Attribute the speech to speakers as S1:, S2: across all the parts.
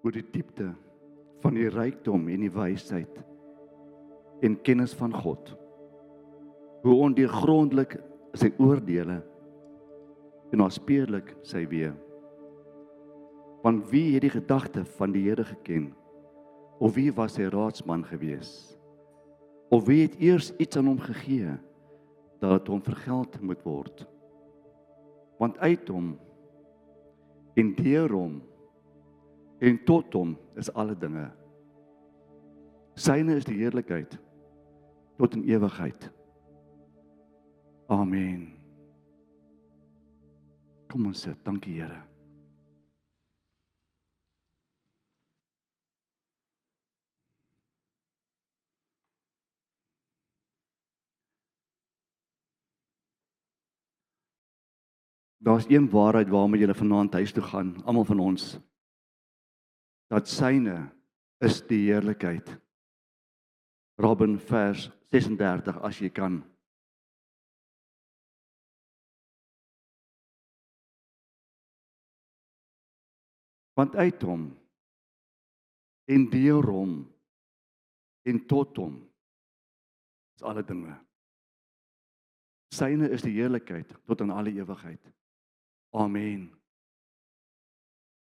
S1: oor die diepte van die rykdom en die wysheid en kennis van God. Hoe ondeurgrondelik sy oordeele en naspeurlik sy weë. Want wie het die gedagte van die Here geken? Of wie was sy raadsman gewees? Of wie het eers iets aan hom gegee, dat hom vergeld moet word? Want uit hom, en deur hom, en tot hom is alle dinge. Syne is die heerlikheid, tot in ewigheid. Amen. Kom ons sit, dankie Here. Daar's een waarheid waarmee julle vanaand huis toe gaan, almal van ons, dat syne is die heerlikheid. Robin vers 36 as jy kan. Want uit hom, en deur hom, en tot hom, is alle dinge. Syne is die heerlikheid tot in alle ewigheid. Amen.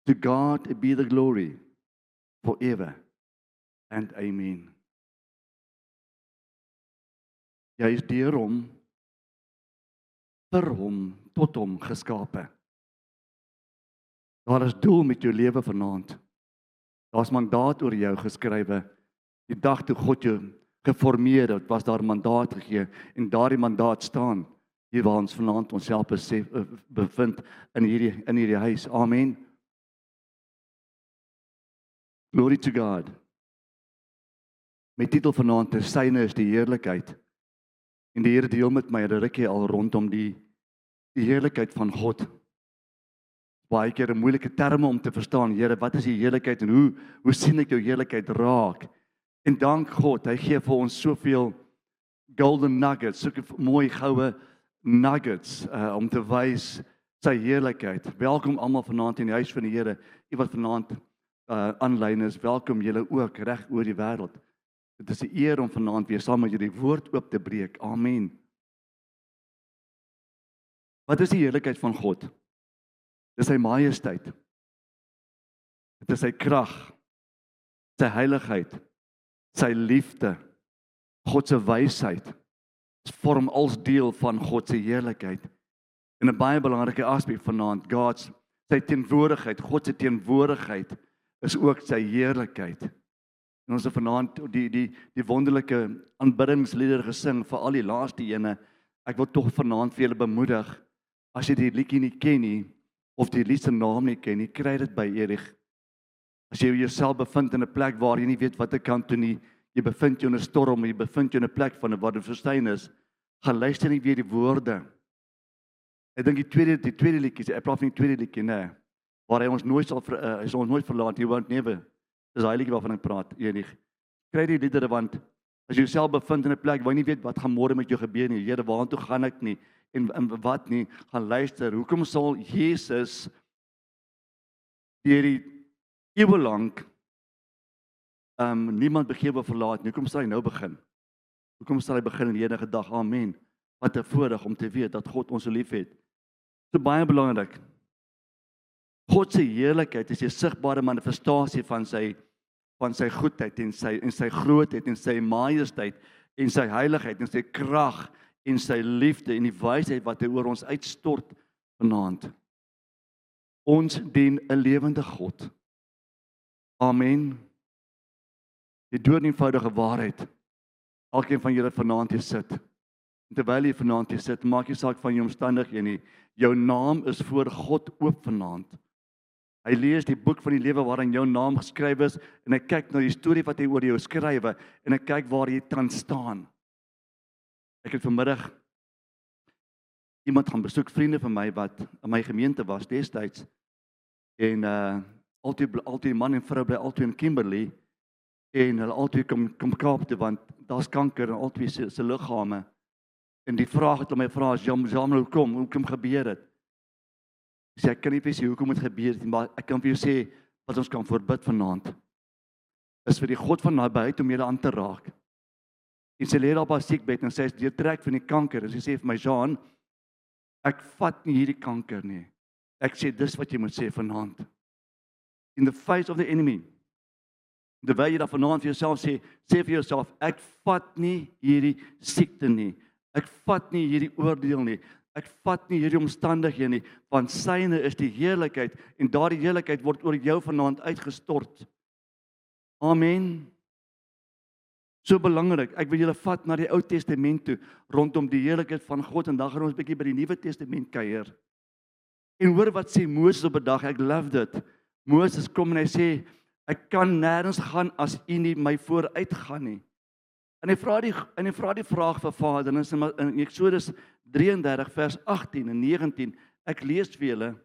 S1: To God be the glory forever and amen. Jy is deur hom, vir hom, tot hom geskape. Daar is doel met jou lewe vanaand. Daar's mandaat oor jou geskrywe. Die dag toe God jou geformeer het, was daar mandaat gegee en daardie mandaat staan hier waar ons vanaand onsself bevind in hierdie huis. Amen. Glory to God. My titel vanaand is Syne is die heerlikheid. En die Here deel met my 'n rukkie al rondom die heerlikheid van God. Baie keer 'n moeilike terme om te verstaan. Here, wat is die heerlikheid en hoe sien ek jou heerlikheid raak? En dank God, hy gee vir ons soveel golden nuggets, sulke mooi goue nuggets om te wys sy heerlikheid. Welkom almal vanaand in die huis van die Here. U wat vanaand aanlyn is, welkom julle ook reg oor die wêreld. Dit is 'n eer om vanaand weer saam met julle die woord oop te breek. Amen. Wat is die heerlikheid van God? Dit is sy majesteit. Dit is sy krag, sy heiligheid, sy liefde, God se wysheid. Dit vorm als deel van God se heerlikheid. En 'n baie belangrike aspek vanaand, sy teenwoordigheid, God se teenwoordigheid is ook sy heerlikheid. En ons het vanaand die wonderlike aanbiddingsliedere gesing, veral die laaste ene. Ek wil tog vanaand vir julle bemoedig, as jy die liedjie nie ken nie, of die lied se naam nie ken nie, kry dit by Erich. As jy jouself bevind in 'n plek waar jy nie weet watter kant toe nie, jy bevind jou in 'n storm, jy bevind jou in 'n plek van waar dit verstein is, gaan luister nie weer die woorde. Ek dink die tweede liedjie, ek praat van die tweede liedjie, nee, waar hy ons nooit verlaat, you won't never. Dis daai liedjie waarvan ek praat, Erich. Kry die liedere, want as jy jouself bevind in 'n plek waar jy nie weet wat gaan môre met jou gebeur nie, Here, waartoe gaan ek nie, en wat nie, gaan luister. Hoekom sal Jesus deur die eeue lank niemand begewe verlaat nie? Hoekom sal hy nou begin? Hoekom sal hy begin in die enige dag? Amen. Wat 'n voorreg om te weet dat God ons so lief het. So baie belangrik. God se heerlikheid is 'n sigbare manifestasie van sy goedheid en sy grootheid en sy majesteit en sy heiligheid en sy krag en sy liefde en die wysheid wat hy oor ons uitstort vanaand. Ons dien 'n lewende God. Amen. Die doodeenvoudige waarheid. Elkeen van julle vanaand hier sit. En terwyl jy vanaand hier sit, maak nie saak van jou omstandighede nie. Jou naam is voor God oop vanaand. Hy lees die boek van die lewe waarin jou naam geskryf is en hy kyk na die storie wat hy oor jou skrywe en hy kyk waar jy kan staan. Ek het vanmiddag iemand gaan besoek, vriende van my wat in my gemeente was destyds. En altyd man en vrou bly altyd in Kimberley en hulle altyd kom Kaap toe want daar's kanker in altyd se liggame. En die vraag het hulle my vra is jammer hoekom gebeur dit? Ek sê ek kan nie presies hoekom dit gebeur het, maar ek kan vir jou sê wat ons kan voorbid vanaand, is vir die God van nabyheid om julle aan te raak. En sy lê daar op haar siekbed en sy is deurtrek van die kanker. En sy sê vir my, Jean, ek vat nie hierdie kanker nie. Ek sê, dis wat jy moet sê vanaand. In the face of the enemy. Terwyl jy daar vanaand vir jouself sê vir jouself, ek vat nie hierdie siekte nie. Ek vat nie hierdie oordeel nie. Ek vat nie hierdie omstandighede nie, want syne is die heerlikheid en daardie heerlikheid word oor jou vanaand uitgestort. Amen. So belangrik, ek wil julle vat na die Ou Testament toe, rondom die heerlikheid van God, en dan gaan ons 'n bietjie by die Nuwe Testament kuier. En hoor wat sê Moses op 'n dag, ek love dit. Moses kom en hy sê, ek kan nêrens gaan as U nie my vooruit gaan nie. En hy vra die vraag vir Vader, in Eksodus 33 vers 18 en 19, ek lees vir julle,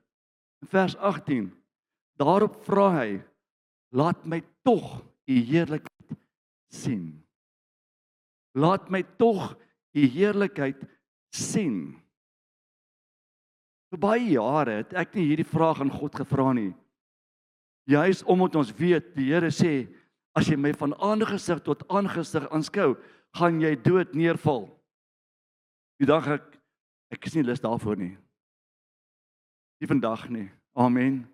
S1: vers 18, daarop vra hy, laat my tog U heerlikheid sien. Laat my tog U heerlikheid sien. Vir baie jare het ek nie hierdie vraag aan God gevra nie. Juis omdat ons weet, die Here sê, as jy my van aangesig tot aangesig aanskou, gaan jy dood neerval. Die dag ek is nie lus daarvoor nie. Nie vandag nie. Amen.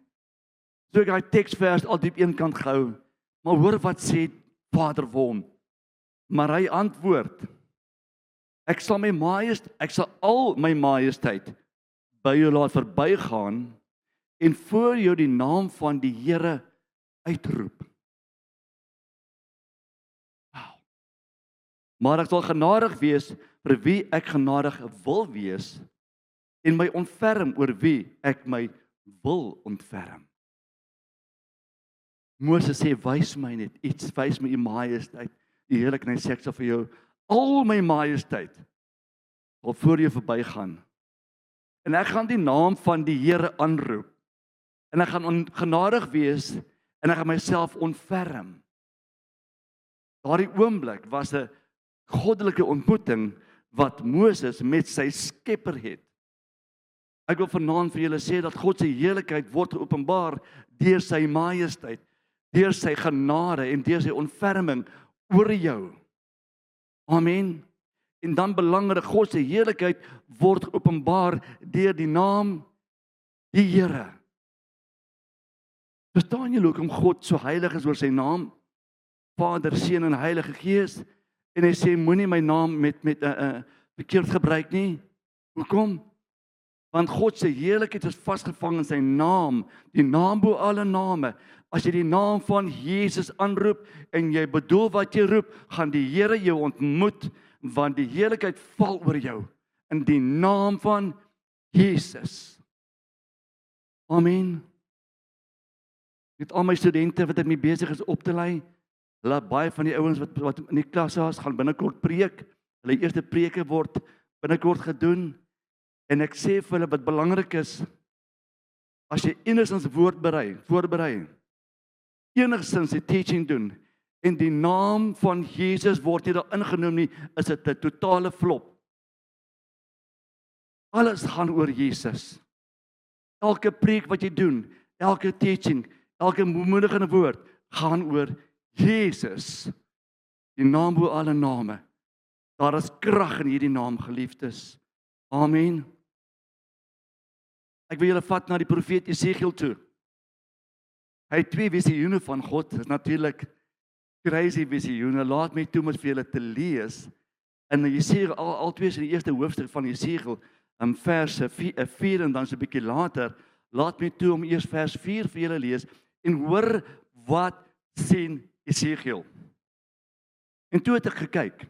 S1: So ek daai teksvers al diep eenkant gehou, maar hoor wat sê Vader vir hom. Maar hy antwoord, ek sal al my majesteit by jou laat verbygaan en voor jou die naam van die Here uitroep. Wow. Maar ek sal genadig wees vir wie ek genadig wil wees en my ontferm oor wie ek my wil ontferm. Moses sê, wys my net iets, wys my U majesteit, die heerlikheid, en hy sê, ek sal vir jou al my majesteit sal voor jou verbygaan. En ek gaan die naam van die Here aanroep. En ek gaan genadig wees en ek gaan myself ontferm. Daardie oomblik was 'n goddelike ontmoeting wat Moses met sy Skepper het. Ek wil vanaand vir julle sê dat God se heerlikheid word geopenbaar deur sy majesteit, deur sy genade en deur sy ontferming oor jou. Amen. En dan belangrik, God se heerlikheid word geopenbaar deur die naam die Here. Verstaan julle hoekom God so heilig is oor sy naam? Vader, Seun en Heilige Gees. En hy sê, moenie my naam met verkeerd gebruik nie. Hoekom? Want God se heerlikheid is vasgevang in sy naam, die naam bo alle name. As jy die naam van Jesus aanroep en jy bedoel wat jy roep, gaan die Here jou ontmoet, want die heerlikheid val oor jou in die naam van Jesus. Amen. Met al my studente wat ek mee besig is op te lei, baie van die ouens wat in die klas is, gaan binnekort preek. Hulle eerste preke word binnekort gedoen. En ek sê vir hulle wat belangrik is, as jy enigstens woord voorberei, enigstens die teaching doen, en die naam van Jesus word nie daar ingenoem nie, is dit 'n totale flop. Alles gaan oor Jesus. Elke preek wat jy doen, elke teaching, elke bemoedigende woord, gaan oor Jesus. Die naam bo alle name. Daar is krag in hierdie naam, geliefdes. Amen. Ek wil julle vat na die profeet Jesegiel toe. Hy het 2 visioene van God. Dit is natuurlik crazy visioene. Laat my toe om vir julle te lees. En Jesegiel, al 2 is in die eerste hoofstuk van Jesegiel, verse 4 en dan so 'n bietjie later. Laat my toe om eers vers 4 vir julle lees en hoor wat sien Jesegiel. En toe het ek gekyk.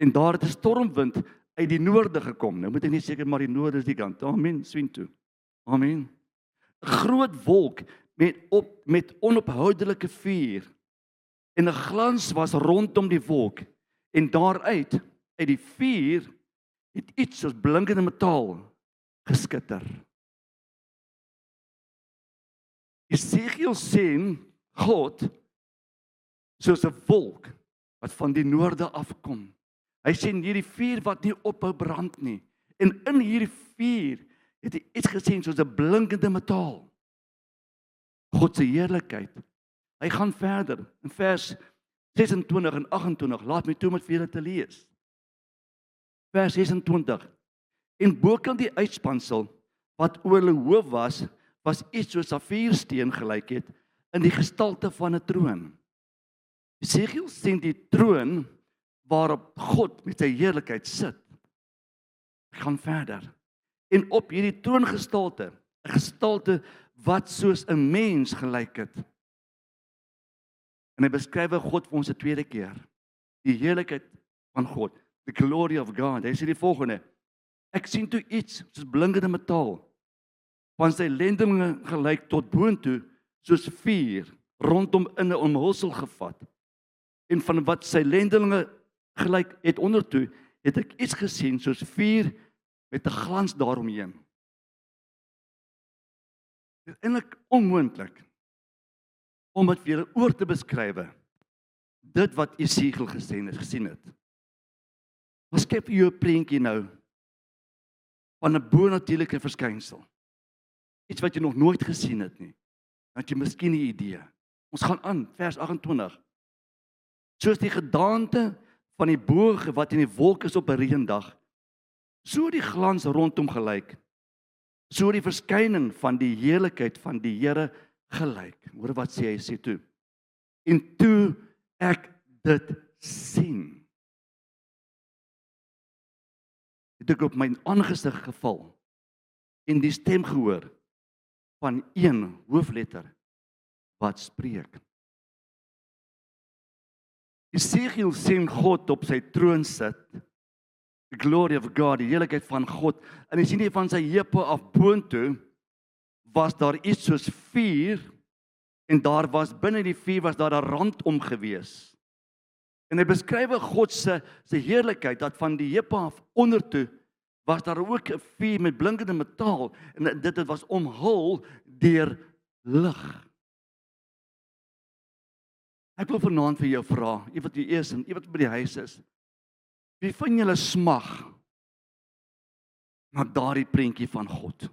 S1: En daar het 'n stormwind uit die noorde gekom. Nou moet ek nie seker maar die noorde is die kant. Amen, swin toe. Amen. 'n Groot wolk met onophoudelike vuur. En 'n glans was rondom die wolk. En daaruit, uit die vuur, het iets soos blinkende metaal geskitter. Jesegiel sien God soos 'n wolk wat van die noorde afkom. Hy sien hierdie vuur wat nie ophou brand nie. En in hierdie vuur het hy iets gesien soos 'n blinkende metaal. God se heerlikheid. Hy gaan verder in vers 26 en 28. Laat my toe met vir julle te lees. Vers 26. En bokant die uitspansel wat oor hulle hoof was iets soos safiersteen gelyk het in die gestalte van 'n troon. Jesegiel sien die troon waarop God met sy heerlikheid sit. Hy gaan verder. En op hierdie troongestalte, 'n gestalte wat soos 'n mens gelyk het. En hy beskryf God vir ons 'n tweede keer. Die heerlikheid van God, the glory of God. Hy sê die volgende: Ek sien toe iets soos blinkende metaal, van sy lendinge gelyk tot boontoe, soos vuur, rondom in 'n omhulsel gevat. En van wat sy lendinge gelyk het ondertoe, het ek iets gesien soos vuur met 'n glans daaromheen. Dit is eintlik onmoontlik om dit vir julle oor te beskryf, dit wat Jesegiel gesien het. Maar skep vir jou 'n prentjie nou van 'n bonatuurlike verskynsel. Iets wat jy nog nooit gesien het nie. Dan het jy miskien 'n idee. Ons gaan aan, vers 28. Soos die gedaante van die boog wat in die wolk is op 'n reëndag, so die glans rondom gelyk, so die verskyning van die heerlikheid van die Here gelyk. Hoor wat sê hy, sê toe. En toe ek dit sien, het ek op my aangesig geval en die stem gehoor van een hoofletter wat spreek. Jesegiel sien God op sy troon sit, the glory of God, die heerlikheid van God, en hy sien nie van sy heupe af boontoe, was daar iets soos vuur, en daar was binne die vuur was daar 'n rand om gewees. En hy beskryf God se heerlikheid, dat van die heupe af ondertoe, was daar ook 'n vuur met blinkende metaal, en dit was omhul deur lig. Ek wil vanaand vir jou vra, jy wat hier is en jy wat by die huis is, wie van julle smag na daardie prentjie van God?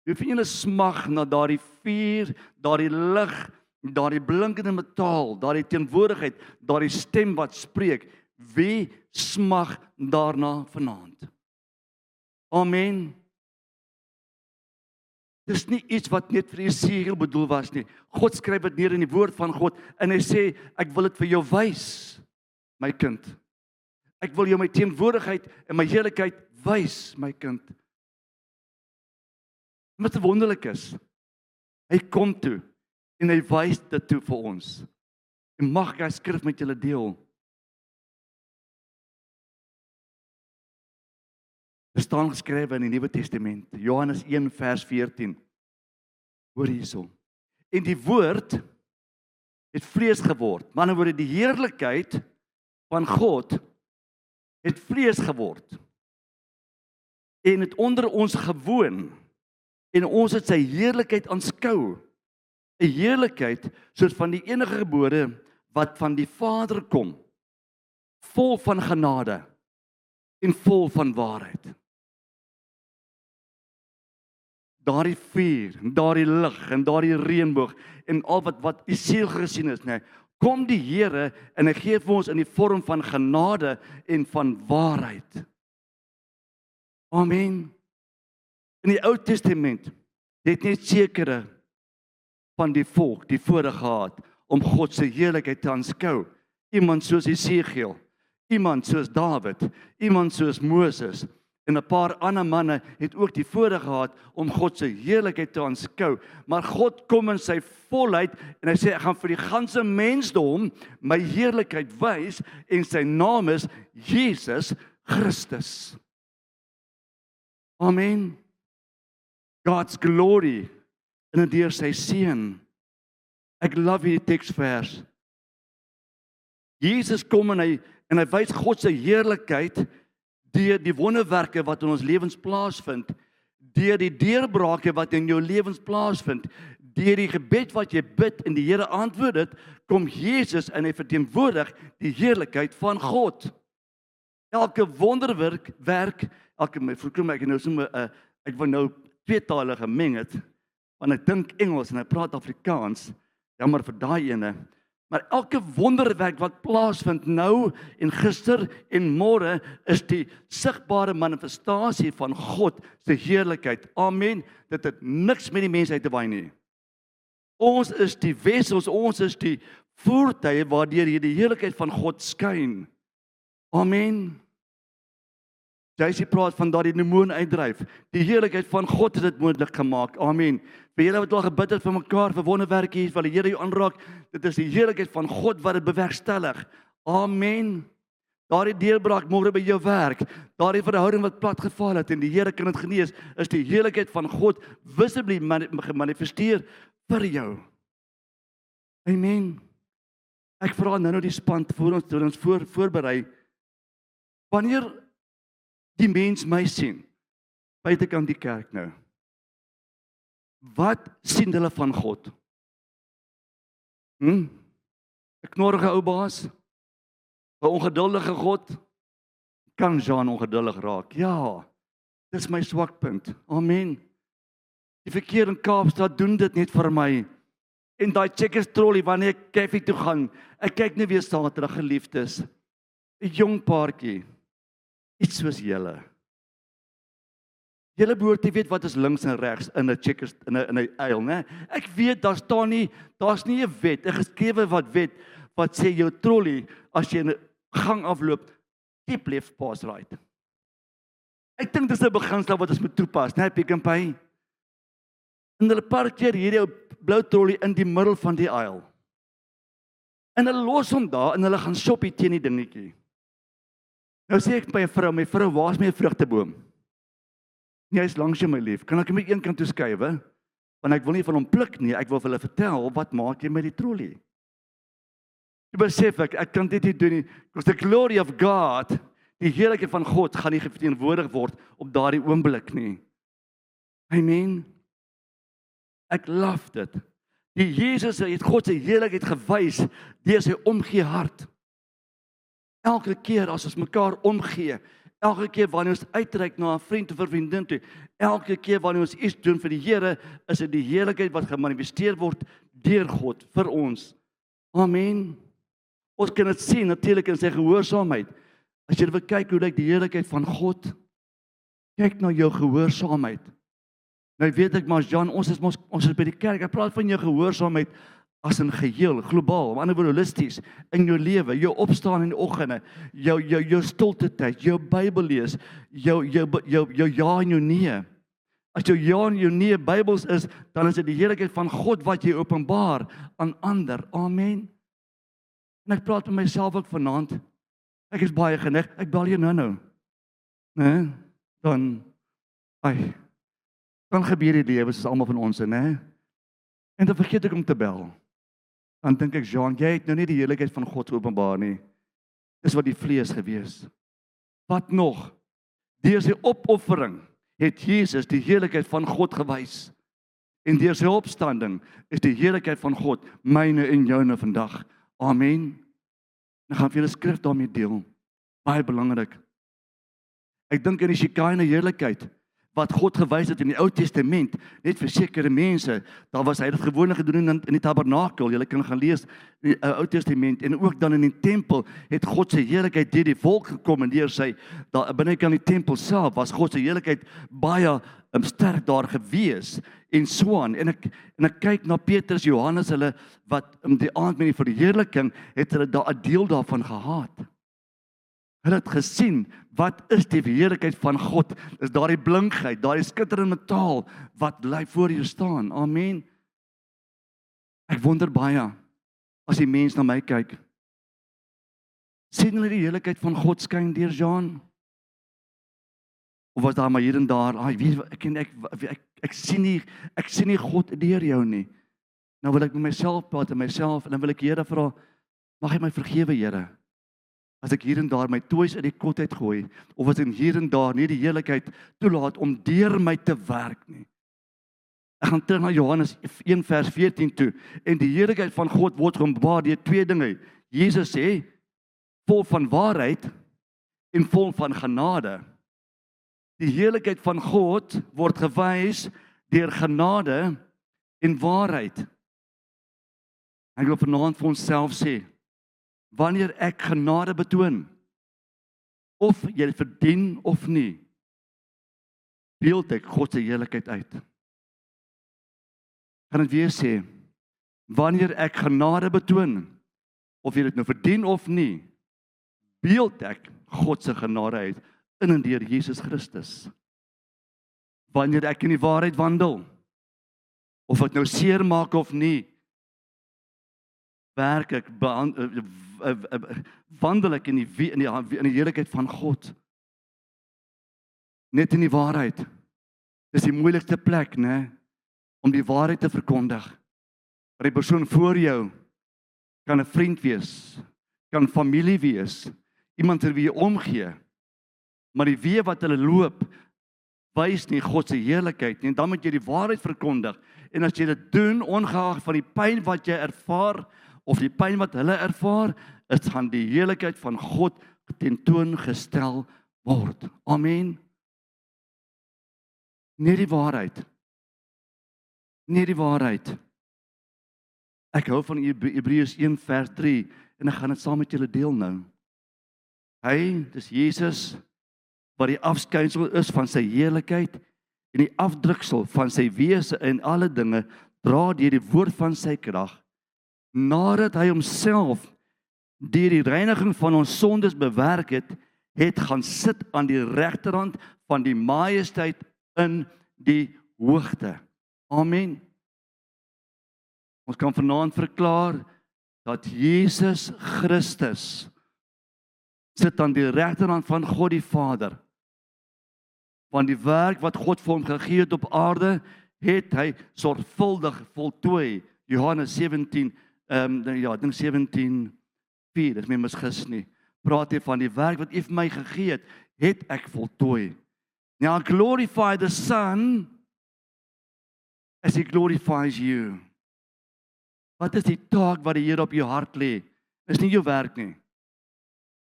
S1: Wie van julle smag na daardie vuur, daardie lig, daardie blinkende metaal, daardie teenwoordigheid, daardie stem wat spreek? Wie smag daarna vanaand? Amen. Dis nie iets wat net vir Jesegiel bedoel was nie. God skryf dit neer in die woord van God en hy sê, ek wil dit vir jou wys, my kind. Ek wil jou my teenwoordigheid en my heerlikheid wys, my kind. Wat wonderlik is, hy kom toe en hy wys dit toe vir ons. En mag ek skrif met julle deel. Dit staan geskrywe in die Nuwe Testament, Johannes 1 vers 14. Hoor hierso. En die woord het vlees geword. Met ander woorde, die heerlikheid van God het vlees geword. En het onder ons gewoon. En ons het sy heerlikheid aanskou. 'n Heerlikheid soos van die enige gebore wat van die Vader kom. Vol van genade en vol van waarheid. Daardie vuur, daardie lig en daardie reënboog en al wat Jesegiel gesien is, nee, kom die Here en hy gee vir ons in die vorm van genade en van waarheid. Amen. In die Ou Testament het net sekere van die volk die voorreg gehad om God se heerlikheid te aanskou. Iemand soos Jesegiel, iemand soos Dawid, iemand soos Moses en 'n paar ander manne het ook die voorreg gehad om God se heerlikheid te aanskou. Maar God kom in sy volheid en hy sê ek gaan vir die ganse mensdom my heerlikheid wys en sy naam is Jesus Christus. Amen. God's glory en deur sy seun. Ek love hierdie teksvers. Jesus kom en hy wys God se heerlikheid deur die wonderwerke wat in ons lewens plaasvind, deur die deurbrake wat in jou lewens plaasvind, deur die gebed wat jy bid en die Here antwoord dit, kom Jesus en hy verteenwoordig die heerlikheid van God. Elke wonderwerk, ek wil nou tweetalige gemeng het, want hy dink Engels en hy praat Afrikaans, jammer vir daai ene, maar elke wonderwerk wat plaasvind nou en gister en môre is die sigbare manifestasie van God se heerlikheid. Amen. Dit het niks met die mensheid te doen nie. Ons is die wessels, ons is die voertuie waardeur hier die heerlikheid van God skyn. Amen. Jy praat van daardie demoon uitdryf. Die heerlikheid van God het dit moontlik gemaak. Amen. Vir julle wat al gebid het vir mekaar, vir wonderwerkies, wat die Here jou aanraak, dit is die heerlikheid van God wat dit bewerkstellig. Amen. Daardie deurbraak môre by jou werk, daardie verhouding wat platgeval het en die Here kan dit genees, is die heerlikheid van God visibly gemanifesteer vir jou. Amen. Ek vra nou die span voor ons voorberei. Wanneer die mens my sien, buitekant die kerk nou, wat sien hulle van God? 'n knorrige ou baas? 'n ongeduldige God? Kan Jean ongeduldig raak? Ja, dis my swakpunt. Amen. Die verkeer in Kaapstad doen dit net vir my. En daai Checkers trolley wanneer ek koffie toe gaan, ek kyk net weer Saterdag, geliefdes, 'n jong paartjie, iets soos julle. Julle behoort te weet wat is links en regs in 'n Checkers in 'n aisle, né? Ek weet daar's nie 'n wet, 'n geskrewe wat sê jou trolley as jy in 'n gang afloop, keep left, pass right. Ek dink dis 'n beginsel wat ons moet toepas, né, Pick n Pay? En hulle parkeer hierdie blou trolley in die middel van die aisle. En hulle los hom daar en hulle gaan shoppie teen die dingetjie. Nou sê ek by 'n my vrou, waar's my vrugteboom? Nee, hy's langs jou, my lief. Kan ek hom net een kant toe skuif? Want ek wil nie van hom pluk nie, ek wil vir hulle vertel, wat maak jy met die trolley? Jy besef ek kan dit nie doen nie, because the glory of God, die heerlikheid van God, gaan nie verteenwoordig word op daardie oomblik nie. Amen. Ek love dit. Die Jesus het God se heerlikheid gewys deur sy omgee hart. Elke keer as ons mekaar omgee, elke keer wanneer ons uitreik na 'n vriend of 'n vriendin toe, elke keer wanneer ons iets doen vir die Here, is dit die heerlikheid wat gemanifesteer word deur God vir ons. Amen. Ons kan dit sien natuurlik in sy gehoorsaamheid. As jy wil kyk hoe lyk die heerlikheid van God, kyk na jou gehoorsaamheid. Nou weet ek maar Jan, ons is by die kerk. Ek praat van jou gehoorsaamheid as 'n geheel, globaal, om ander woorde holisties, in jou lewe, jou opstaan in die oggende, jou stilte tyd, jou Bybel lees, jou ja en jou nee. As jou ja en jou nee Bybels is, dan is dit die heerlikheid van God wat jy openbaar aan ander. Amen. En ek praat met myself ook vanaand. Ek is baie geneig, ek bel jou nou. Né? Dan gebeur die lewe soos almal van ons, né? En dan vergeet ek om te bel. Dan dink ek, Jean, jy het nou nie die heerlikheid van God openbaar nie. Dis wat die vlees gewees. Wat nog? Deur sy opoffering het Jesus die heerlikheid van God gewys. En deur sy opstanding is die heerlikheid van God myne en joune vandag. Amen. Dan gaan vir julle skrif daarmee deel. Baie belangrik. Ek dink in die Shekinah heerlikheid wat God gewys het in die Ou Testament, net vir sekere mense, daar was hy dit gewoonlik gedoen in die tabernakel. Jy kan gaan lees in die Ou Testament en ook dan in die tempel het God se heerlikheid deur die volk gekom en deur sy daar binne kan die tempel self was God se heerlikheid baie sterk daar gewees en so aan. En ek kyk na Petrus, Johannes, hulle wat die aand met die verheerliking het hulle daar 'n deel daarvan gehad. Hulle het gesien, wat is die heerlikheid van God? Dis daardie blinkheid, daardie skitterende taal wat bly voor jou staan. Amen. Ek wonder baie as die mens na my kyk. Sien hulle die heerlikheid van God skyn deur Jean? Of was daar maar hier en daar, ek sien nie God deur jou nie. Nou wil ek met myself praat en dan wil ek Here vra, mag hy my vergewe, Here? As ek hier en daar my toys uit die kot uitgooi, of as ek hier en daar nie die heerlikheid toelaat om deur my te werk nie. Ek gaan terug na Johannes 1 vers 14 toe, en die heerlikheid van God word geopenbaar deur twee dinge. Jesus sê, vol van waarheid en vol van genade. Die heerlikheid van God word gewys deur genade en waarheid. Ek wil vanaand vir onsself sê, wanneer ek genade betoon, of jy dit verdien of nie, beeld ek God se heerlikheid uit. Kan dit weer sê, wanneer ek genade betoon, of jy dit nou verdien of nie, beeld ek God se genade uit in en deur Jesus Christus. Wanneer ek in die waarheid wandel, of ek nou seer maak of nie, werk ek, wandel ek in die heerlikheid van God. Net in die waarheid. Dis die moeilikste plek, né? Om die waarheid te verkondig. Maar die persoon voor jou kan 'n vriend wees, kan familie wees, iemand vir wie jy omgee, maar die weë wat hulle loop, wys nie God se heerlikheid nie, en dan moet jy die waarheid verkondig, en as jy dit doen, ongeag van die pyn wat jy ervaar, of die pyn wat hulle ervaar, is gaan die heerlikheid van God tentoongestel word. Amen. Nie die waarheid. Nie die waarheid. Ek hou van Hebreërs 1 vers 3, en ek gaan dit saam met julle deel nou. Hy, dis Jesus, wat die afskynsel is van sy heerlikheid, en die afdruksel van sy wese in alle dinge, dra deur die woord van sy krag, nadat hy homself deur die reiniging van ons sondes bewerk het gaan sit aan die regterhand van die majesteit in die hoogte. Amen. Ons kan vanaand verklaar dat Jesus Christus sit aan die regterhand van God die Vader. Van die werk wat God vir hom gegee het op aarde, het hy sorgvuldig voltooi. Johannes 17, ek dink 17:4, dis my misgis nie. Praat hy van die werk wat U vir my gegee het ek voltooi. Now glorify the Son as He glorifies you. Wat is die taak wat die Here op jou hart lê? Dis nie jou werk nie.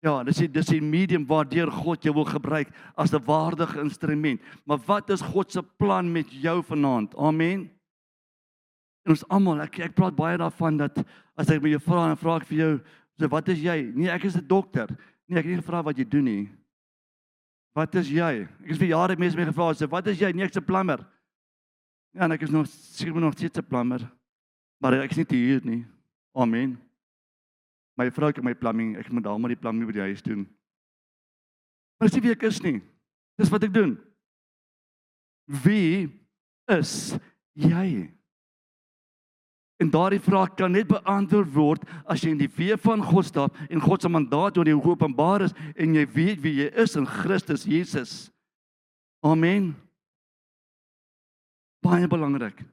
S1: Ja, dis die medium waardeur God jou wil gebruik as 'n waardige instrument. Maar wat is God se plan met jou vanaand? Amen. En ons almal, ek praat baie daarvan dat as ek by jou vra, dan vra ek vir jou, so wat is jy? Nee, ek is 'n dokter. Nee, ek het nie gevra wat jy doen nie. Wat is jy? Ek is vir jare mense my gevra, so wat is jy? Nee, ek's 'n plumber. Ja, en ek is nog steeds 'n plumber. Maar ek is nie hier nie. Amen. My vrou kan my plumbing, ek moet daarmee die plumbing by die huis doen. Maar dis nie wie ek is nie. Dis wat ek doen. Wie is jy? En daardie vraag kan net beantwoord word as jy in die weë van God stap en God se mandaat oor jou geopenbaar is en jy weet wie jy is in Christus Jesus. Amen. Baie belangrik.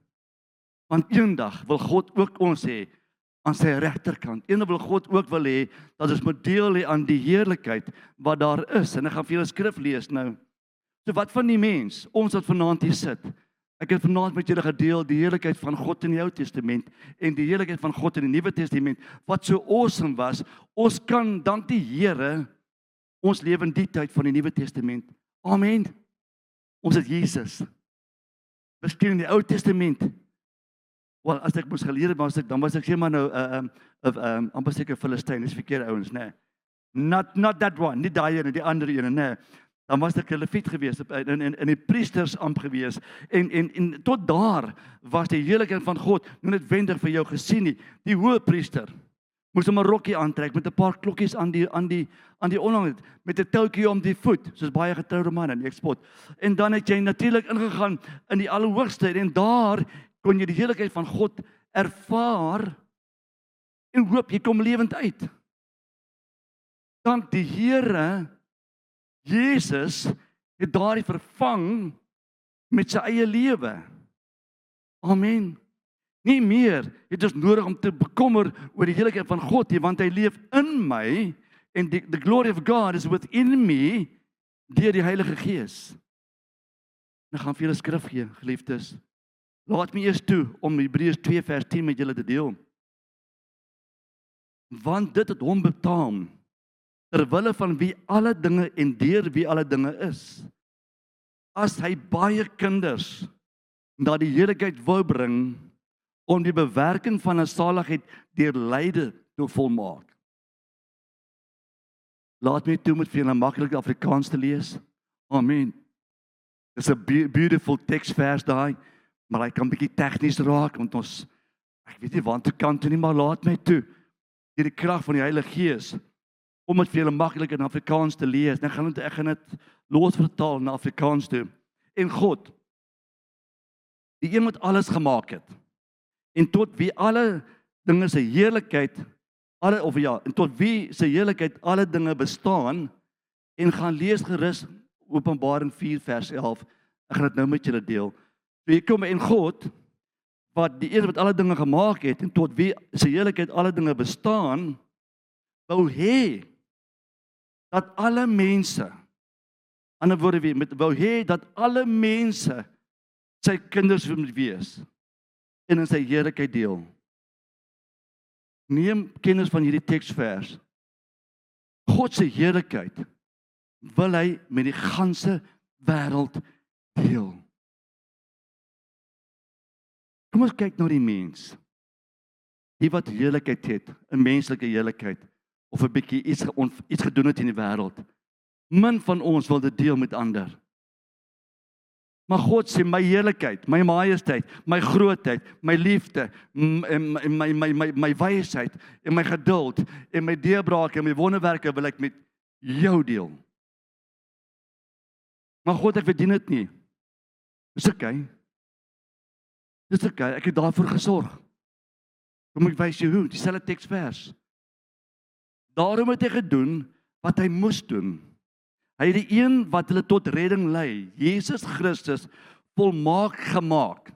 S1: Want eendag wil God ook ons hê aan sy regterkant. Eendag wil God ook wil hê dat ons moet deel hê aan die heerlikheid wat daar is. En ek gaan vir julle skrif lees nou. So wat van die mens, ons wat vanaand hier sit. Ek het vanaand met julle gedeel die heerlikheid van God in die Ou Testament en die heerlikheid van God in die Nuwe Testament wat so awesome was. Ons kan dank die Here ons lewe in die tyd van die Nuwe Testament. Amen. Ons het Jesus. Miskien in die Ou Testament. Wel, as ek moes geleer het, dan was ek sê maar nou amper seker Filistyn, dis verkeerde ouens, nê. Not that one, nie daai ene, die ander ene, nê. Dan was ek 'n leviet gewees in die priestersamp gewees en tot daar was die heerlikheid van God nie noodwendig vir jou gesien nie. Die hoëpriester moes 'n rokkie aantrek met 'n paar klokkies aan die onderhand met 'n toutjie om die voet, soos baie getroude manne in die eksport. En dan het jy natuurlik ingegaan in die Allerhoogste en daar kon jy die heerlikheid van God ervaar en hoop jy kom lewend uit. Dank die Here, Jesus het daardie vervang met sy eie lewe. Amen. Nie meer het ons nodig om te bekommer oor die heerlikheid van God nie, want hy leef in my en the glory of God is within me deur die Heilige Gees. Nou gaan vir julle skrif gee, geliefdes. Laat my eers toe om Hebreërs 2 vers 10 met julle te deel. Want dit het hom betaam, terwille van wie alle dinge en deur wie alle dinge is. As hy baie kinders na die heerlikheid wou bring, om die bewerking van 'n saligheid deur lyde te volmaak. Laat my toe met vir julle maklik Afrikaans te lees. Amen. Dis 'n beautiful teksvers daai, maar hy kan bietjie tegnies raak, want ek weet nie waantoe kan toe nie, maar laat my toe, deur die krag van die Heilige Gees, om dit vir julle maklik in Afrikaans te lees. Ek gaan dit losvertaal na Afrikaans toe. En God, die een wat alles gemaak het, en tot wie alle dinge se heerlikheid, en tot wie se heerlikheid alle dinge bestaan, en gaan lees gerus Openbaring 4 vers 11, ek gaan dit nou met julle deel. So hier kom en God, wat die een wat alle dinge gemaak het, en tot wie se heerlikheid alle dinge bestaan, wou hê, dat alle mense, ander woorde wou hê, dat alle mense, sy kinders moet wees, en in sy heerlikheid deel. Neem kennis van hierdie teksvers. God se heerlikheid wil hy met die ganse wêreld deel. Kom ons kyk na die mens. Die wat heerlikheid het, 'n menslike heerlikheid, of 'n bietjie iets gedoen het in die wêreld. Min van ons wil dit deel met ander. Maar God sê, my heerlikheid, my majesteit, my grootheid, my liefde, my wysheid, en my geduld, en my deurbrake, en my wonderwerke wil ek met jou deel. Maar God, ek verdien dit nie. Dis okay. Dis okay, ek het daarvoor gesorg. Kom ek wys jou hoe, dieselfde teksvers. Daarom het hy gedoen wat hy moes doen. Hy het die een wat hulle tot redding lei, Jesus Christus, volmaak gemaak.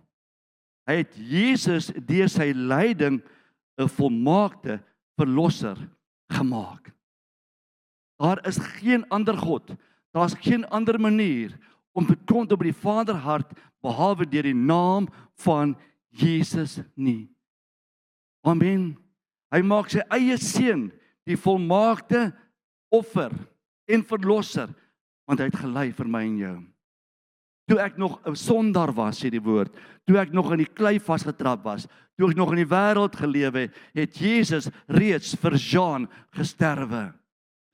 S1: Hy het Jesus deur sy lyding 'n volmaakte verlosser gemaak. Daar is geen ander God, daar is geen ander manier om te kom tot by die Vaderhart behalwe deur die naam van Jesus nie. Amen. Hy maak sy eie seun die volmaakte offer en verlosser, want hy het gelei vir my en jou. Toe ek nog 'n sondaar was, sê die woord, toe ek nog in die klei vasgetrap was, toe ek nog in die wêreld geleef het, het Jesus reeds vir Jean gesterwe.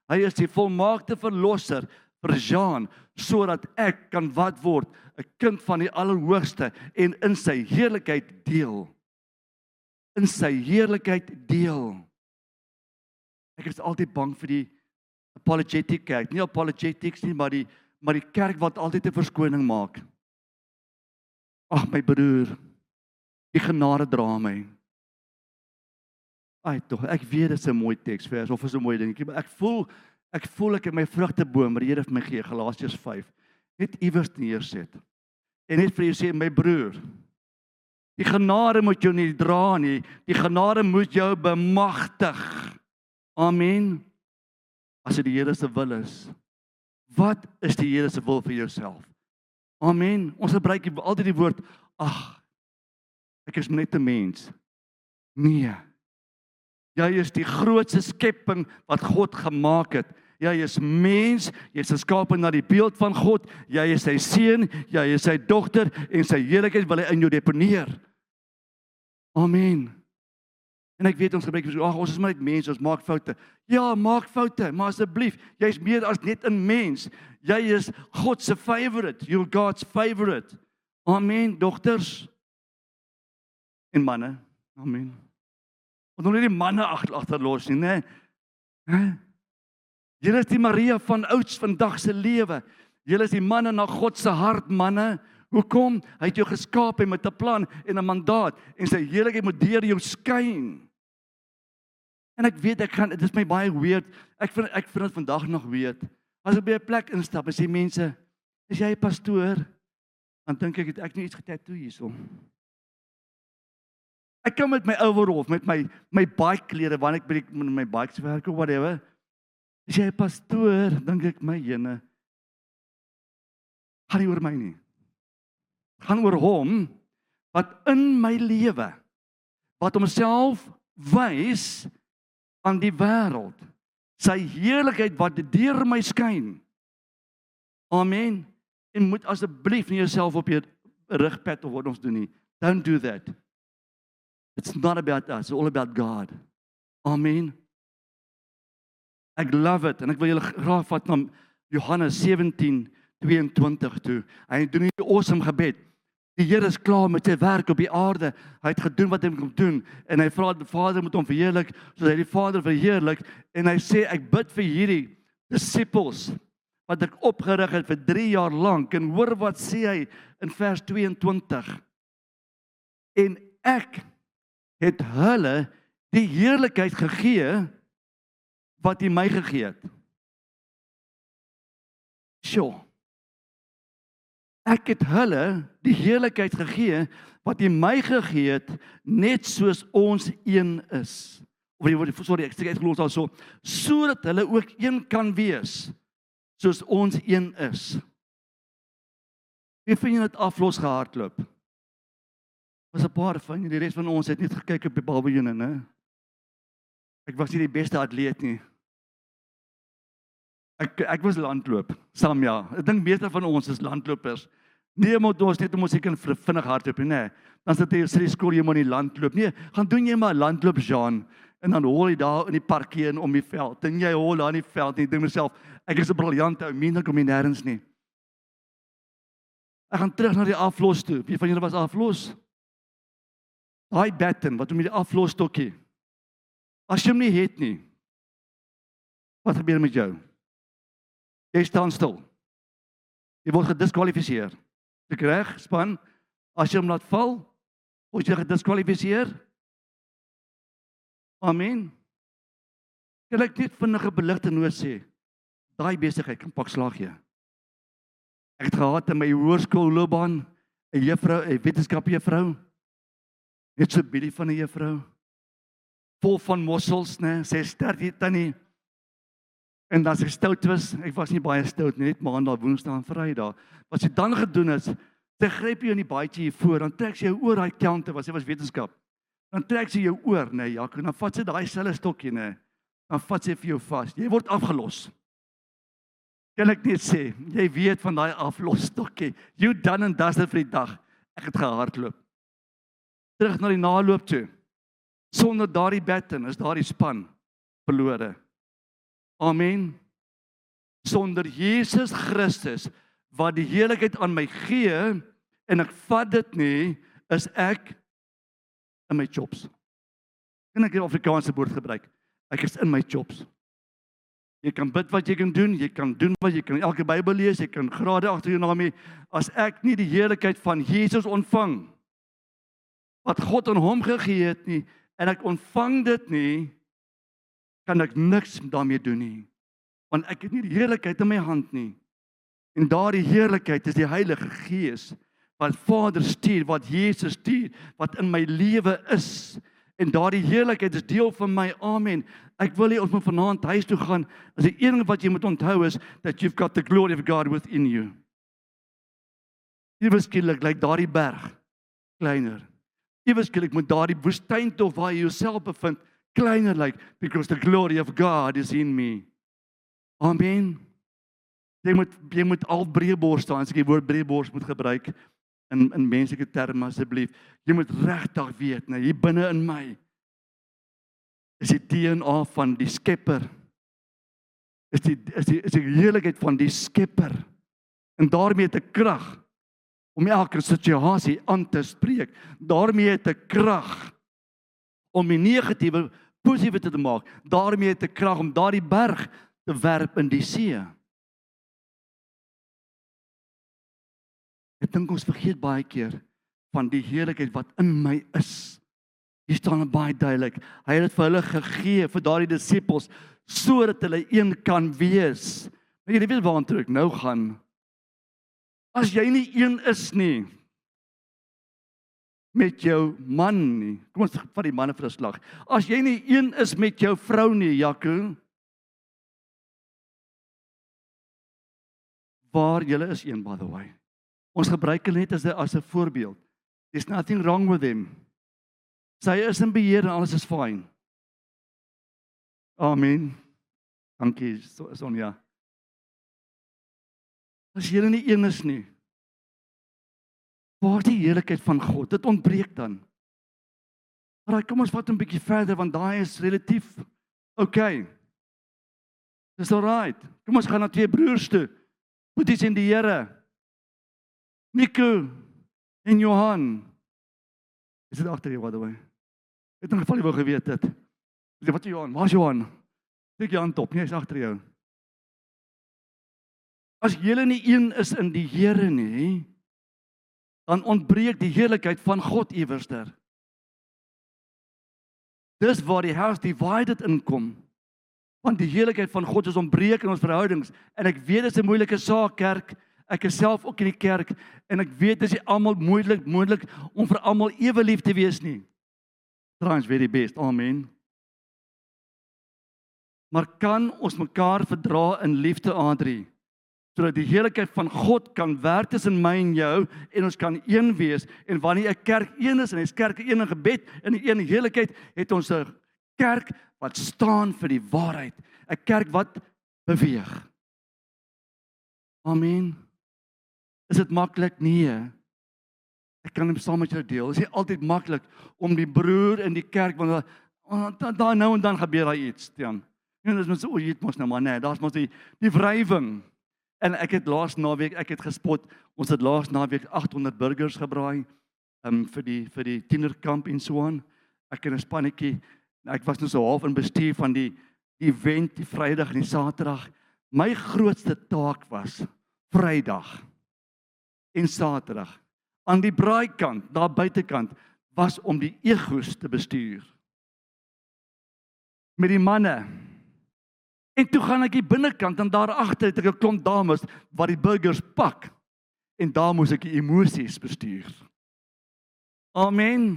S1: Hy is die volmaakte verlosser vir Jean, sodat ek kan wat word, 'n kind van die Allerhoogste en in sy heerlikheid deel. In sy heerlikheid deel. Ek is altyd bang vir die apologetic kerk, nie apologetics nie, maar die kerk wat altyd 'n verskoning maak. Ag my broer, die genade dra my. Ai tog, ek weet dit is 'n mooi teksvers of is 'n mooi dingetjie, maar ek voel ek in my vrugteboom, wat die Here vir my gee, Galasiërs 5, net iewers neerset. En net vir jou sê, my broer, die genade moet jou nie dra nie, die genade moet jou bemagtig. Amen. As dit die Here se wil is. Wat is die Here se wil vir jouself? Amen. Ons gebruik altyd die woord, ag, ek is net 'n mens. Nee. Jy is die grootste skepping wat God gemaak het. Jy is mens, jy is geskape na die beeld van God, jy is sy seun, jy is sy dogter, en sy heerlikheid wil hy in jou deponeer. Amen. En ek weet ons gebruik so, ons is maar net mense, ons maak foute. Ja, maak foute, maar asseblief, jy is meer as net 'n mens. Jy is God se favorite, you're God's favorite. Amen, dogters en manne. Amen. Ons moet nie die manne agterlos nie, né? Julle is die Maria van ouds vandag se lewe. Julle is die manne na God se hart, manne. Hoekom? Hy het jou geskaap met 'n plan en 'n mandaat, en sy heerlikheid moet deur jou skyn. En ek weet, dit is my baie weird, ek vind dit vandag nog weird, as ek by 'n plek instap, en sê mense, is jy 'n pastoor? Dan dink ek, het ek nie iets getattoo hierso. Ek kom met my overall, met my bike klere, wanneer ek met my bikes werk, of whatever, is jy 'n pastoor? Dink ek, my jene, gaan nie oor my nie. Gaan oor hom, wat in my lewe, wat homself wys aan die wêreld, sy heerlikheid wat deur my skyn. Amen. En moet asseblief nie jouself op jou rug pat of wat ons doen nie. Don't do that. It's not about us, it's all about God. Amen. Ek love it, en ek wil julle graag vat na Johannes 17:22 toe. Hy doen hierdie awesome gebed. Die Here is klaar met sy werk op die aarde. Hy het gedoen wat hy moet doen, en hy vra die Vader moet hom verheerlik, soos hy die Vader verheerlik, en hy sê, ek bid vir hierdie disciples, wat ek opgerig het vir 3 jaar lank, en hoor wat sê hy in vers 22. En ek het hulle die heerlikheid gegee, wat hy my gegee het. Sjoe. Ek het hulle die heerlikheid gegee, wat hy my gegee het, net soos ons een is. Sorry, ek sê uitgelos daar so, sodat hulle ook een kan wees, soos ons een is. Wie van julle het aflos gehardloop? Was 'n paar van julle, die res van ons het net gekyk op die balbejene, né? Ek was nie die beste atleet nie. Ek was landloop, Sam, ja. Ek dink meeste van ons is landlopers. Nee, moet ons net om ons seker vinnig hardloop, nee. Dan sit jy in die skool, jy moet nie landloop. Nee, gaan doen jy maar landloop, Jean. En dan hol jy daar in die parkie en om die veld. En jy hol daar in die veld en jy dink myself, ek is 'n briljante ou, meen ek kom nie nêrens nie. Ek gaan terug na die aflos toe. Wie van julle was aflos? Daai baton, wat om die aflos stokkie. As jy hom nie het nie, wat gebeur met jou? Jy staan stil. Jy word gediskwalifiseer. Ek reg, span, as jy hom laat val, word jy gediskwalifiseer. Amen. Kan ek net vinnige beligting nou sê, daai besigheid kan pak slag gee. Ek het gehad in my hoërskoolloopbaan 'n juffrou, 'n wetenskapjuffrou, net so bietjie van 'n juffrou, vol van mossels, né? Sy is sterk tannie. En dan sy stout was, ek was nie baie stout nie, net maandag, woensdag en Vrydag. Wat sy dan gedoen is, sy gryp jou in die baadjie hier voor, dan trek sy jou oor daai kante, wat sy was wetenskap. Dan trek sy jou oor, nee, Jaco, dan vat sy daai selfe stokkie, nee. Dan vat sy vir jou vas. Jy word afgelos. Kan ek net sê, jy weet van daai aflosstokkie. You done and dusted vir die dag. Ek het gehardloop. Terug na die naloop toe. Sonder daardie baton is daardie span verlore. Amen. Sonder Jesus Christus, wat die heerlikheid aan my gee, en ek vat dit nie, is ek in my chops. Kan ek die Afrikaanse woord gebruik? Ek is in my chops. Jy kan bid wat jy kan doen wat jy kan elke Bybel lees, jy kan grade agter jou naam hê. As ek nie die heerlikheid van Jesus ontvang, wat God aan hom gegee het nie, en ek ontvang dit nie, kan ek niks daarmee doen nie. Want ek het nie die heerlikheid in my hand nie. En daardie heerlikheid is die Heilige Gees, wat Vader stuur, wat Jesus stuur, wat in my lewe is. En daardie heerlikheid is deel van my, amen. Ek wil hê ons moet vanaand huis toe gaan, as die enige wat jy moet onthou is, that you've got the glory of God within you. Ewe skielik lyk daardie berg kleiner. Ewe skielik moet daardie woestyntog waar jy jouself bevind, kleiner lyk, because the glory of God is in me. Amen. Jy moet al breëbors staan, as ek die woord breëbors moet gebruik, in menslike terme asseblief. Jy moet regtig weet, nou hier binne in my, is die DNA van die Skepper, is die heerlikheid van die Skepper, en daarmee het ek krag, om elke situasie aan te spreek, daarmee het ek krag, om die negatiewe positief te maak, daarmee het ek krag, om daardie berg te werp in die see. Ek dink ons vergeet baie keer van die heerlikheid wat in my is. Hier staan het baie duidelik. Hy het dit vir hulle gegee, vir daardie disippels, sodat hulle een kan wees. Maar jy weet waartoe ek nou gaan. As jy nie een is nie, met jou man nie, kom ons vat die manne vir 'n slag. As jy nie een is met jou vrou nie, Jaco, waar julle is een, by the way. Ons gebruik hulle net as 'n voorbeeld. There's nothing wrong with them. Sy is in beheer en alles is fine. Amen. Dankie, Sonja. As julle nie een is nie, waar die heerlikheid van God, dit ontbreek dan. Maar kom ons vat 'n bietjie verder, want daai is relatief okay. Dis alright. Kom ons gaan na 2 broers toe. Boeties in die Here. Nico en Johan. Is dit agter jou, by the way? Het in geval jy wou geweet het. Wat is Johan? Waar's Johan? Steek jou hand op, nie, hy's agter jou. As julle nie een is in die Here nie, dan ontbreek die heerlikheid van God iewerster. Dis waar die house divided inkom. Want die heerlikheid van God is ontbreek in ons verhoudings. En ek weet dit is 'n moeilike saak, kerk. Ek is self ook in die kerk en ek weet dit is almal moontlik om vir almal ewe lief te wees nie. Try very best. Amen. Maar kan ons mekaar verdra in liefde, Adrie, sodat die heerlikheid van God kan werk tussen my en jou en ons kan een wees, en wanneer 'n kerk een is en hy's kerk een in gebed en die een heerlikheid, het ons 'n kerk wat staan vir die waarheid, 'n kerk wat beweeg. Amen. Is dit maklik? Nee. Ek kan hom saam met jou deel. Dit is nie altyd maklik om die broer in die kerk, want daar nou en dan gebeur daar iets, Tian. En dis mos o, jy het mos nou maar nee, daar's mos die wrywing. En ek het laas naweek, ek het gespot, ons het laas naweek 800 burgers gebraai vir die tienerkamp en so aan. Ek en 'n spannetjie, ek was nou so half in bestuur van die event, die Vrydag en die Saterdag. My grootste taak was Vrydag en Saterdag aan die braaikant, daar buitekant, was om die egos te bestuur. Met die manne. En toe gaan ek die binnekant en daar agter het ek 'n klomp dames wat die burgers pak. En daar moes ek die emosies bestuur. Amen.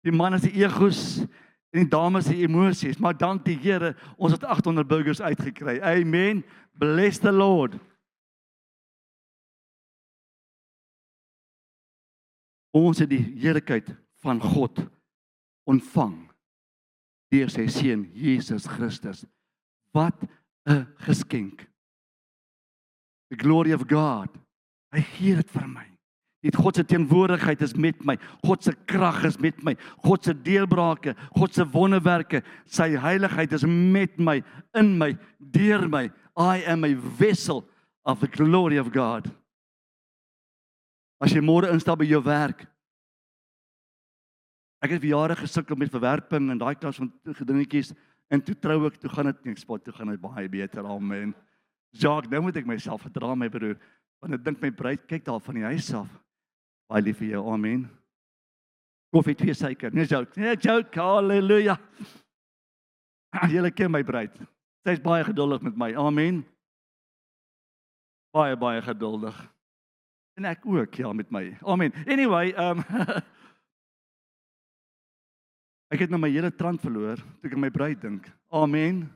S1: Die manne se egos en die dames se emosies, maar dank die Here, ons het 800 burgers uitgekry. Amen. Bless the Lord. Ons het die heerlikheid van God ontvang deur sy seun Jesus Christus. Wat 'n geskenk. The glory of God. Hy gee dit vir my. Dit God se teenwoordigheid is met my. God se krag is met my. God se deurbrake, God se wonderwerke, sy heiligheid is met my, in my, deur my. I am a vessel of the glory of God. As jy môre instap by jou werk. Ek het vir jare gesukkel met verwerping en daai klas van gedingetjies. En toe trou ek, toe gaan dit nie, toe gaan dit baie beter, amen. Jacques, nou moet ek myself verdra, my broer, want ek dink my bruid kyk daar van die huis af. Baie lief vir jou, amen. Koffie 2 suiker, nee joke, halleluja. Julle ken my bruid, sy is baie geduldig met my, amen. Baie geduldig. En ek ook, ja, met my, amen. Anyway, ek het nou my hele trant verloor, toe ek aan my bruid dink. Amen.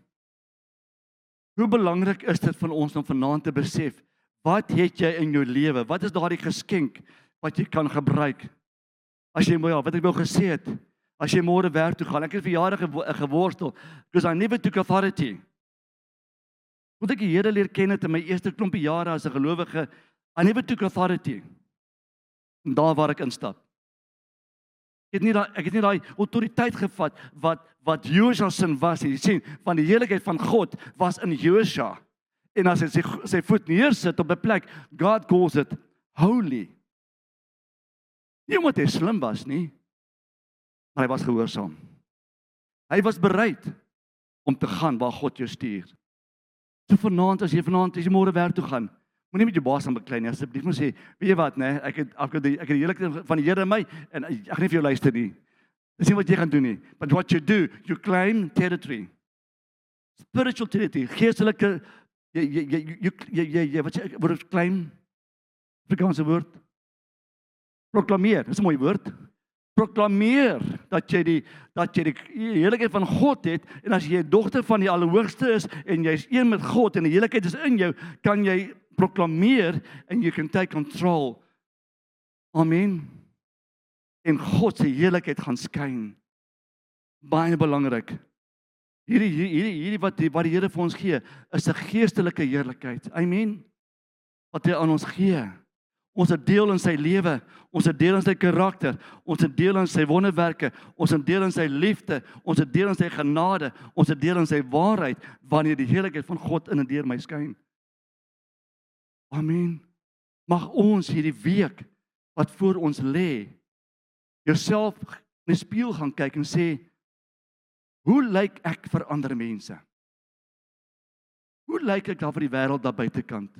S1: Hoe belangrik is dit van ons om vanaand te besef, wat het jy in jou lewe? Wat is daardie geskenk wat jy kan gebruik? As jy, ja, wat ek wou gesê het, as jy môre werk toe gaan, ek het vir jare geworstel, because I never took authority. Toe ek die Here leer ken het in my eerste klompie jare as 'n gelowige, I never took authority. En daar waar ek instap. Ek het nie daai autoriteit gevat wat Josua se was. Jy sien, van die heiligheid van God was in Josua. En as hy sy voet neersit op 'n plek, God calls it holy. Nie omdat hy slim was nie, maar hy was gehoorsaam. Hy was bereid om te gaan waar God jou stuur. So vanaand, as jy môre werk toe gaan, moenie met jou baas aan beklei nie, asseblief moet sê, weet jy wat, nee, ek het die heiligheid van die Here in my, en ek gaan nie vir jou luister nie. Dis nie wat jy gaan doen nie. But what you do, you claim territory. Spiritual territory, geestelike, wat jy, word claim, Afrikaanse woord, proklameer, dis 'n mooi woord. Proklameer dat jy die heiligheid van God het, en as jy 'n dogter van die Allerhoogste is, en jy is een met God, en die heiligheid is in jou, kan jy proklameer, en you can take control. Amen. En God se heiligheid gaan skyn. Baie belangrik. Hierdie wat die Here vir ons gee, is 'n geestelike heiligheid. Amen. Wat hy aan ons gee. Ons het deel in sy lewe, ons het deel in sy karakter, ons het deel in sy wonderwerke, ons het deel in sy liefde, ons het deel in sy genade, ons het deel in sy waarheid, wanneer die heerlikheid van God in en deur my skyn. Amen. Mag ons hierdie week wat voor ons lê, jouself in die spieël gaan kyk en sê, hoe lyk ek vir ander mense? Hoe lyk ek daar vir die wêreld daar buitekant?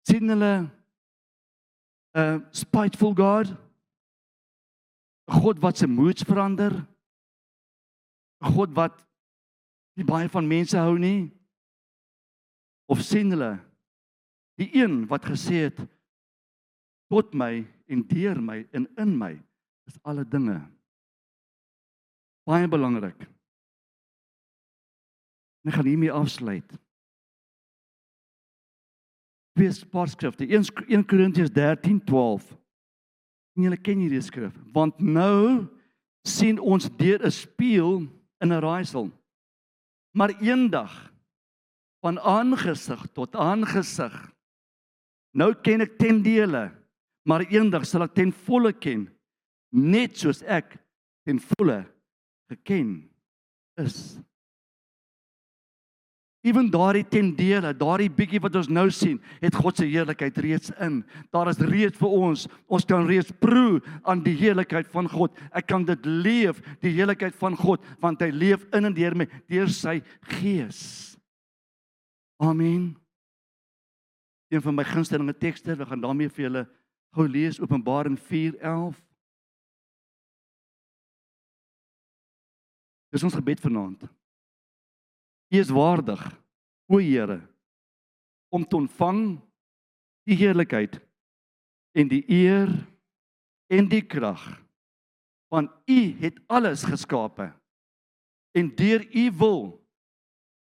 S1: Sien hulle spiteful God? 'n God wat sy moods verander? 'n God wat nie baie van mense hou nie? Of sien hulle die een wat gesê het, tot my en deur my en in my is alle dinge? Baie belangrik. En ek gaan hiermee afsluit. Twee paar skrifte, 1 Korintiërs 13:12. En julle ken hierdie skrif, want nou sien ons deur 'n spieël in 'n raaisel, maar eendag van aangesig tot aangesig. Nou ken ek ten dele, maar eendag sal ek ten volle ken, net soos ek ten volle geken is. Ewen daardie ten dele, daardie bietjie wat ons nou sien, het God se heerlikheid reeds in. Daar is reeds vir ons kan reeds proe aan die heerlikheid van God. Ek kan dit leef, die heerlikheid van God, want hy leef in en deur my, deur sy Gees. Amen. Een van my gunstelinge tekste, we gaan daarmee vir julle gou lees, Openbaring 4:11. Dis ons gebed vanaand. U is waardig, o Here, om te ontvang die heerlikheid en die eer en die krag, want u het alles geskape en deur u wil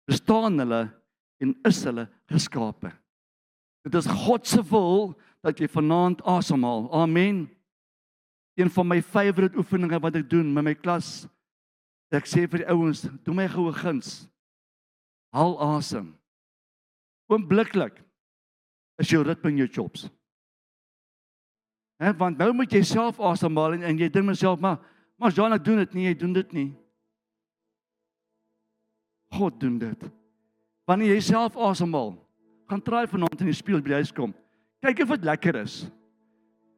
S1: bestaan hulle en is hulle geskape. Dit is God se wil dat jy vanaand asemhaal. Amen. Een van my favorite oefeninge wat ek doen met my klas, ek sê vir die ouens, doen my goue guns. Haal asem. Oombliklik is jou ritme in jou chops. Want nou moet jy self asemhaal en jy dink myself, maar Jan, ek doen dit nie, jy doen dit nie. God doen dit. Wanneer jy self asemhaal, gaan try vanaand in die spieël by die huis kom. Kyk of dit lekker is.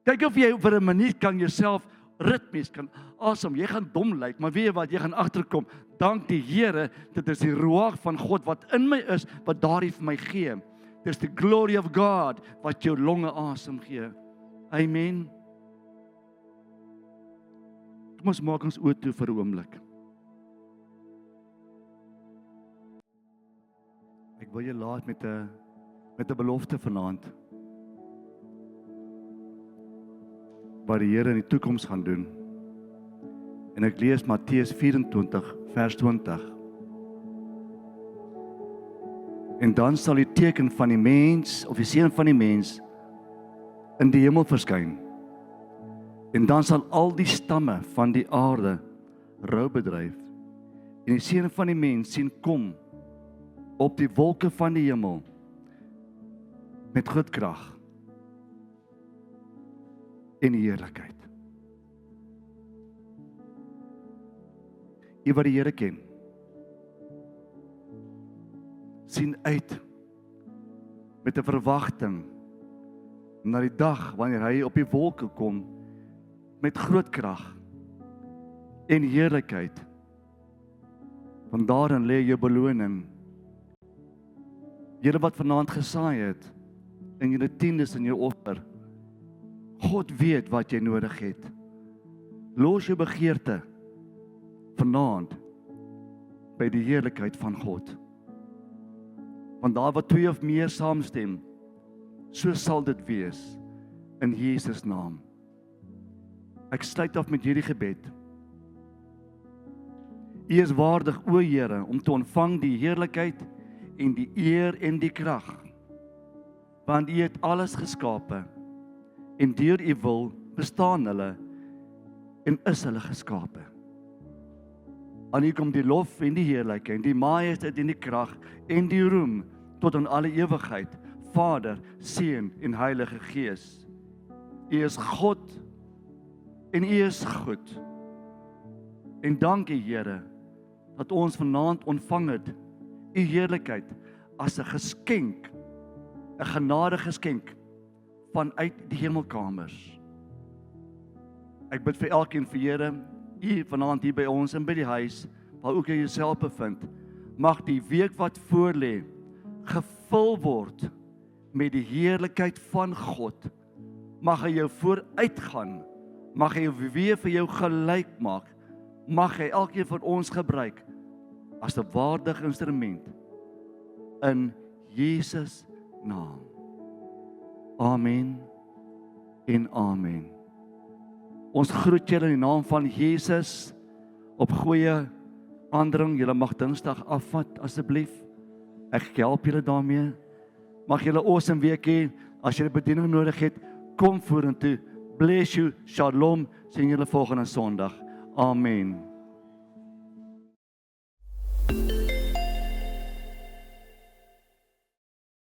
S1: Kyk of jy vir 'n minuut kan jouself ritmies kan asem. Jy gaan dom lyk, maar weet jy wat, jy gaan agterkom. Dank die Here, dit is die ruach van God wat in my is, wat daardie vir my gee. Dis the glory of God wat jou longe asem gee. Amen. Kom ons maak ons oë toe vir 'n oomblik. Ek wil jou laat met 'n belofte vanaand. Wat die Here in die toekoms gaan doen. En ek lees Matteus 24 vers 20. En dan sal die teken van die mens, of die seun van die mens, in die hemel verskyn. En dan sal al die stamme van die aarde rou bedryf. En die seun van die mens sien kom op die wolke van die hemel met groot krag en heerlikheid. U wat die Here ken, sien uit met 'n verwagting na die dag wanneer hy op die wolke kom met groot krag en heerlikheid. Want daarin lê jou beloning. Julle wat vanaand gesaai het in julle tiendes en jou offer, God weet wat jy nodig het. Los jou begeerte vanaand by die heerlikheid van God. Want daar wat 2 of meer saamstem, so sal dit wees in Jesus naam. Ek sluit af met hierdie gebed. U is waardig, o Here, om te ontvang die heerlikheid en die eer en die krag. Want u het alles geskape en deur u wil bestaan hulle en is hulle geskape. Aan u kom die lof en die heerlikheid en die majesteit en die krag en die roem tot in alle ewigheid Vader, Seun en Heilige Gees. U is God en U is goed. En dankie Here, dat ons vanaand ontvang het, U heerlikheid, as 'n geskenk, 'n genadegeskenk, vanuit die hemelkamers. Ek bid vir elkeen vir Here, U vanaand hier by ons en by die huis, waar ook jy jouself bevind, mag die week wat voorlê, gevul word met die heerlikheid van God. Mag hy jou vooruitgaan, mag hy weer vir jou gelyk maak, mag hy elkeen van ons gebruik, as 'n waardige instrument, in Jesus naam. Amen en amen. Ons groet julle in die naam van Jesus, op goeie aandring. Julle mag Dinsdag afvat asseblief. Ek help julle daarmee. Mag julle 'n awesome week hê. As julle bediening nodig het, kom vorentoe. Bless you. Shalom. Sien julle volgende Sondag. Amen.